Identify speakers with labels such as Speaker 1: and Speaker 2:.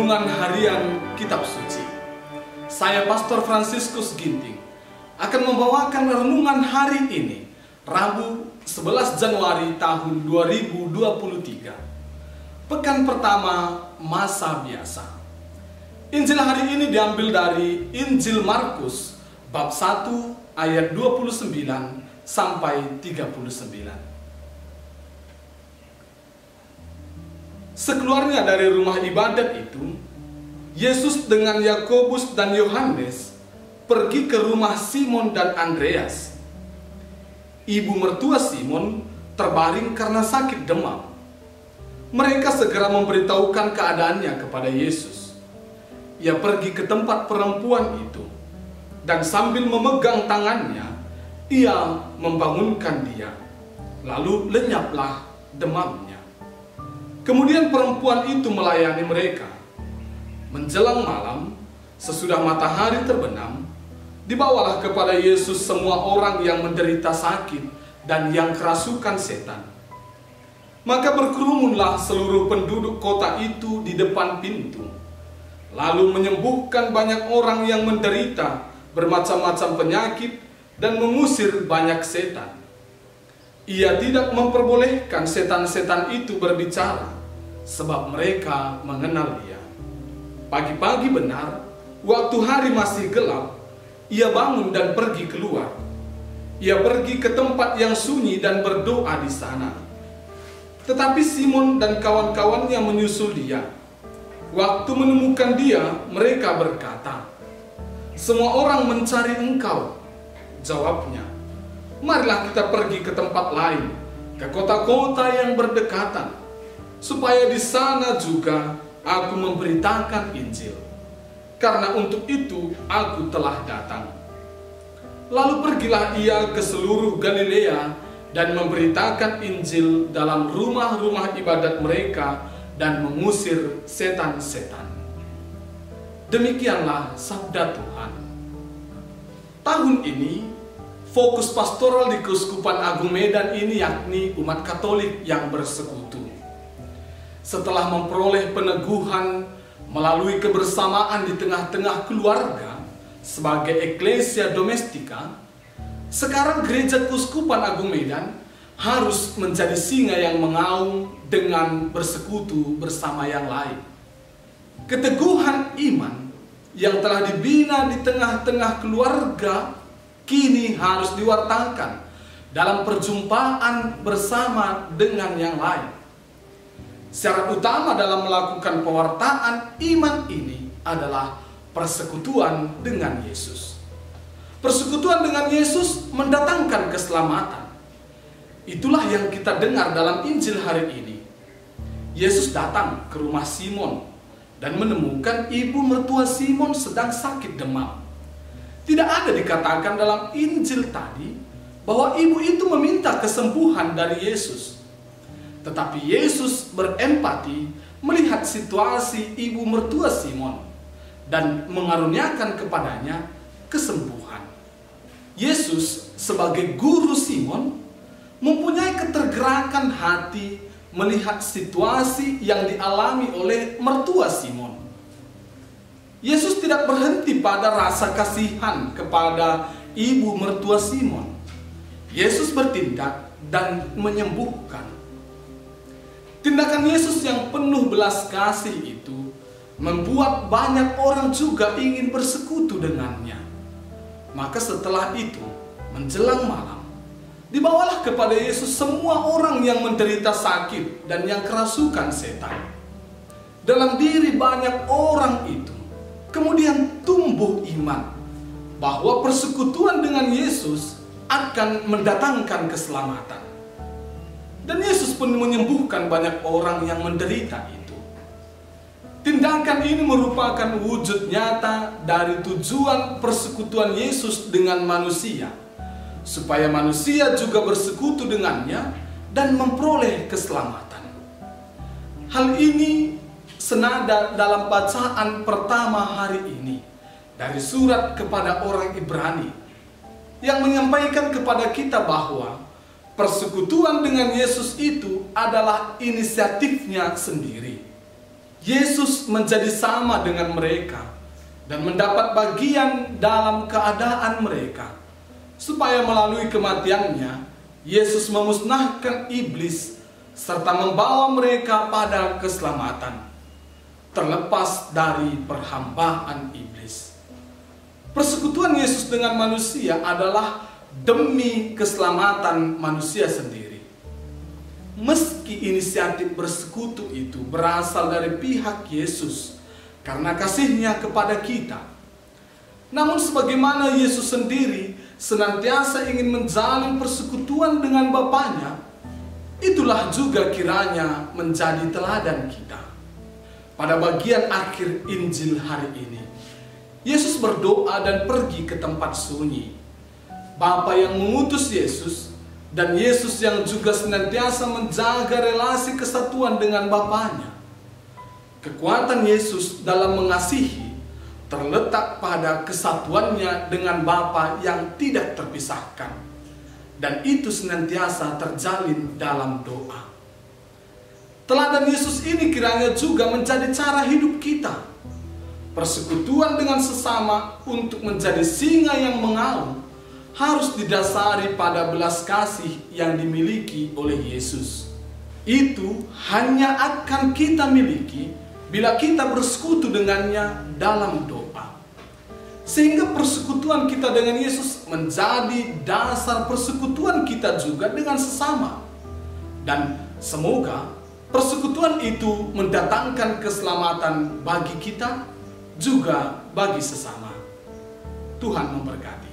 Speaker 1: Renungan Harian Kitab Suci. Saya Pastor Fransiskus Ginting akan membawakan renungan hari ini, Rabu 11 Januari tahun 2023. Pekan pertama masa biasa. Injil hari ini diambil dari Injil Markus bab 1 ayat 29 sampai 39. Sekeluarnya dari rumah ibadat itu, Yesus dengan Yakobus dan Yohanes pergi ke rumah Simon dan Andreas. Ibu mertua Simon terbaring karena sakit demam. Mereka segera memberitahukan keadaannya kepada Yesus. Ia pergi ke tempat perempuan itu, dan sambil memegang tangannya, ia membangunkan dia. Lalu lenyaplah demamnya. Kemudian perempuan itu melayani mereka. Menjelang malam, sesudah matahari terbenam, dibawalah kepada Yesus semua orang yang menderita sakit dan yang kerasukan setan. Maka berkerumunlah seluruh penduduk kota itu di depan pintu, lalu menyembuhkan banyak orang yang menderita bermacam-macam penyakit dan mengusir banyak setan. Ia tidak memperbolehkan setan-setan itu berbicara, sebab mereka mengenal dia. Pagi-pagi benar, waktu hari masih gelap, ia bangun dan pergi keluar. Ia pergi ke tempat yang sunyi dan berdoa di sana. Tetapi Simon dan kawan-kawannya menyusul dia. Waktu menemukan dia, mereka berkata, "Semua orang mencari engkau." Jawabnya, "Marilah kita pergi ke tempat lain, ke kota-kota yang berdekatan, supaya di sana juga aku memberitakan Injil. Karena untuk itu aku telah datang." Lalu pergilah ia ke seluruh Galilea dan memberitakan Injil dalam rumah-rumah ibadat mereka dan mengusir setan-setan. Demikianlah sabda Tuhan. Tahun ini, fokus pastoral di Keuskupan Agung Medan ini yakni umat Katolik yang bersekutu. Setelah memperoleh peneguhan melalui kebersamaan di tengah-tengah keluarga sebagai Ecclesia Domestika, sekarang Gereja Keuskupan Agung Medan harus menjadi singa yang mengaum dengan bersekutu bersama yang lain. Keteguhan iman yang telah dibina di tengah-tengah keluarga kini harus diwartakan dalam perjumpaan bersama dengan yang lain. Syarat utama dalam melakukan pewartaan iman ini adalah persekutuan dengan Yesus. Persekutuan dengan Yesus mendatangkan keselamatan. Itulah yang kita dengar dalam Injil hari ini. Yesus datang ke rumah Simon dan menemukan ibu mertua Simon sedang sakit demam. Tidak ada dikatakan dalam Injil tadi bahwa ibu itu meminta kesembuhan dari Yesus. Tetapi Yesus berempati melihat situasi ibu mertua Simon dan mengaruniakan kepadanya kesembuhan. Yesus sebagai guru Simon mempunyai ketergerakan hati melihat situasi yang dialami oleh mertua Simon. Yesus tidak berhenti pada rasa kasihan kepada ibu mertua Simon. Yesus bertindak dan menyembuhkan. Tindakan Yesus yang penuh belas kasih itu membuat banyak orang juga ingin bersekutu dengannya. Maka setelah itu, menjelang malam, dibawalah kepada Yesus semua orang yang menderita sakit dan yang kerasukan setan. Dalam diri banyak orang itu kemudian tumbuh iman bahwa persekutuan dengan Yesus akan mendatangkan keselamatan. Dan Yesus pun menyembuhkan banyak orang yang menderita itu. Tindakan ini merupakan wujud nyata dari tujuan persekutuan Yesus dengan manusia, supaya manusia juga bersekutu dengannya dan memperoleh keselamatan. Hal ini senada dalam bacaan pertama hari ini dari surat kepada orang Ibrani yang menyampaikan kepada kita bahwa persekutuan dengan Yesus itu adalah inisiatifnya sendiri. Yesus menjadi sama dengan mereka dan mendapat bagian dalam keadaan mereka, supaya melalui kematiannya Yesus memusnahkan iblis serta membawa mereka pada keselamatan, terlepas dari perhambaan iblis. Persekutuan Yesus dengan manusia adalah demi keselamatan manusia sendiri. Meski inisiatif bersekutu itu berasal dari pihak Yesus karena kasih-Nya kepada kita, namun sebagaimana Yesus sendiri senantiasa ingin menjalin persekutuan dengan Bapa-Nya, itulah juga kiranya menjadi teladan kita. Pada bagian akhir Injil hari ini, Yesus berdoa dan pergi ke tempat sunyi. Bapa yang mengutus Yesus dan Yesus yang juga senantiasa menjaga relasi kesatuan dengan Bapa-Nya. Kekuatan Yesus dalam mengasihi terletak pada kesatuannya dengan Bapa yang tidak terpisahkan, dan itu senantiasa terjalin dalam doa. Teladan Yesus ini kiranya juga menjadi cara hidup kita. Persekutuan dengan sesama untuk menjadi singa yang mengaum harus didasari pada belas kasih yang dimiliki oleh Yesus. Itu hanya akan kita miliki bila kita bersekutu dengannya dalam doa. Sehingga persekutuan kita dengan Yesus menjadi dasar persekutuan kita juga dengan sesama. Dan semoga persekutuan itu mendatangkan keselamatan bagi kita juga bagi sesama. Tuhan memberkati.